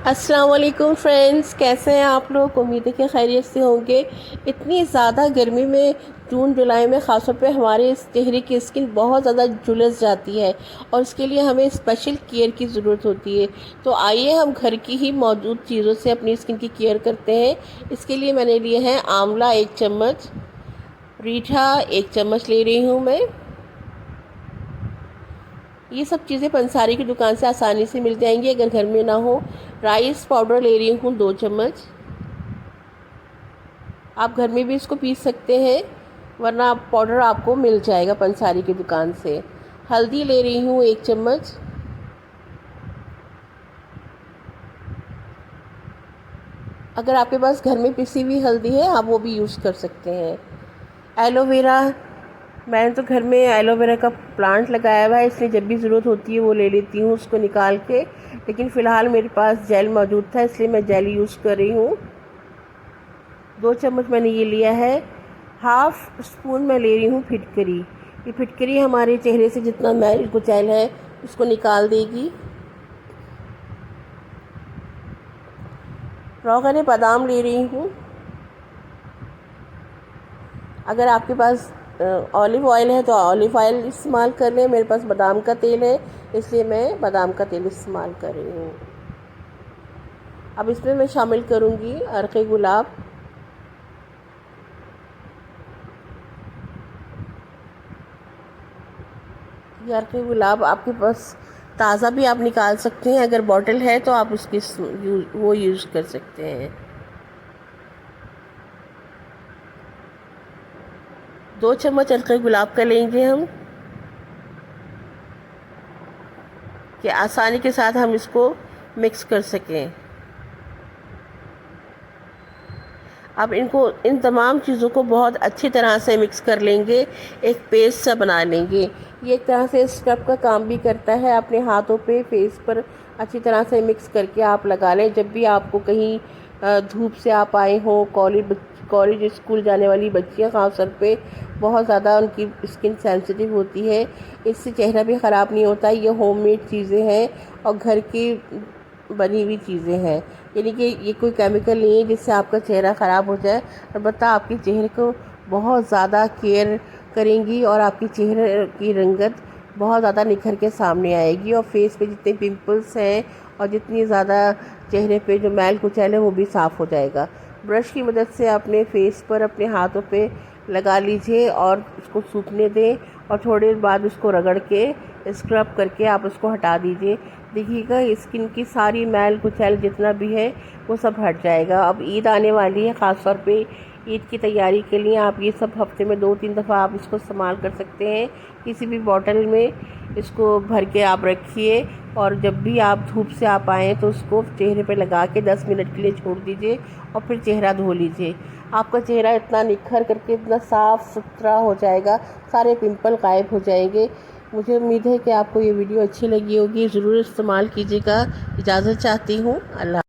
अस्सलाम वालेकुम फ्रेंड्स, कैसे हैं आप लोग। उम्मीद है कि खैरियत से होंगे। इतनी ज़्यादा गर्मी में जून जुलाई में ख़ासतौर पे हमारे चेहरे की स्किन बहुत ज़्यादा झुलस जाती है और इसके लिए हमें स्पेशल केयर की ज़रूरत होती है। तो आइए हम घर की ही मौजूद चीज़ों से अपनी स्किन की केयर करते हैं। इसके लिए मैंने लिए हैं आंवला 1 चम्मच, रीठा 1 चम्मच ले रही हूँ मैं। ये सब चीज़ें पंसारी की दुकान से आसानी से मिल जाएंगी अगर घर में ना हो। राइस पाउडर ले रही हूँ 2 चम्मच। आप घर में भी इसको पीस सकते हैं, वरना पाउडर आपको मिल जाएगा पंसारी की दुकान से। हल्दी ले रही हूँ 1 चम्मच। अगर आपके पास घर में पिसी हुई हल्दी है आप वो भी यूज़ कर सकते हैं। एलोवेरा, मैंने तो घर में एलोवेरा का प्लांट लगाया हुआ है, इसलिए जब भी ज़रूरत होती है वो ले लेती हूँ उसको निकाल के। लेकिन फ़िलहाल मेरे पास जेल मौजूद था इसलिए मैं जेल यूज़ कर रही हूँ। 2 चम्मच मैंने ये लिया है। हाफ़ स्पून मैं ले रही हूँ फिटकरी। ये फिटकरी हमारे चेहरे से जितना मैल कुचैल है उसको निकाल देगी। रोगन बादाम ले रही हूँ। अगर आपके पास ऑलिव ऑयल है तो ऑलिव ऑयल इस्तेमाल कर लें। मेरे पास बादाम का तेल है इसलिए मैं बादाम का तेल इस्तेमाल कर रही हूँ। अब इसमें मैं शामिल करूँगी अर्क़ गुलाब। ये अर्क़ गुलाब आपके पास ताज़ा भी आप निकाल सकते हैं, अगर बॉटल है तो आप उसकी वो यूज़ कर सकते हैं। 2 चम्मच अर्क़ गुलाब का लेंगे हम, कि आसानी के साथ हम इसको मिक्स कर सकें। अब इन तमाम चीज़ों को बहुत अच्छी तरह से मिक्स कर लेंगे, एक पेस्ट सा बना लेंगे। ये एक तरह से स्क्रब का काम भी करता है। अपने हाथों पे, फेस पर अच्छी तरह से मिक्स करके आप लगा लें। जब भी आपको कहीं धूप से आप आए हों, कॉलेज स्कूल जाने वाली बच्चियाँ ख़ास तौर पे बहुत ज़्यादा उनकी स्किन सेंसिटिव होती है, इससे चेहरा भी ख़राब नहीं होता। ये होममेड चीज़ें हैं और घर की बनी हुई चीज़ें हैं, यानी कि ये कोई केमिकल नहीं है जिससे आपका चेहरा ख़राब हो जाए। अलबत्ता आपके चेहरे को बहुत ज़्यादा केयर करेंगी और आपकी चेहरे की रंगत बहुत ज़्यादा निखर के सामने आएगी और फेस पे जितने पिंपल्स हैं और जितनी ज़्यादा चेहरे पे जो मैल कुचैल है वो भी साफ़ हो जाएगा। ब्रश की मदद से अपने फेस पर, अपने हाथों पे लगा लीजिए और उसको सूखने दें और थोड़ी देर बाद उसको रगड़ के स्क्रब करके आप उसको हटा दीजिए। देखिएगा स्किन की सारी मैल कुचैल जितना भी है वो सब हट जाएगा। अब ईद आने वाली है, ख़ास तौर पे ईद की तैयारी के लिए आप ये सब हफ्ते में 2-3 दफ़ा आप इसको इस्तेमाल कर सकते हैं। किसी भी बॉटल में इसको भर के आप रखिए और जब भी आप धूप से आप आएँ तो उसको चेहरे पे लगा के 10 मिनट के लिए छोड़ दीजिए और फिर चेहरा धो लीजिए। आपका चेहरा इतना निखर करके इतना साफ़ सुथरा हो जाएगा, सारे पिंपल गायब हो जाएंगे। मुझे उम्मीद है कि आपको ये वीडियो अच्छी लगी होगी। ज़रूर इस्तेमाल कीजिएगा। इजाज़त चाहती हूँ। अल्लाह।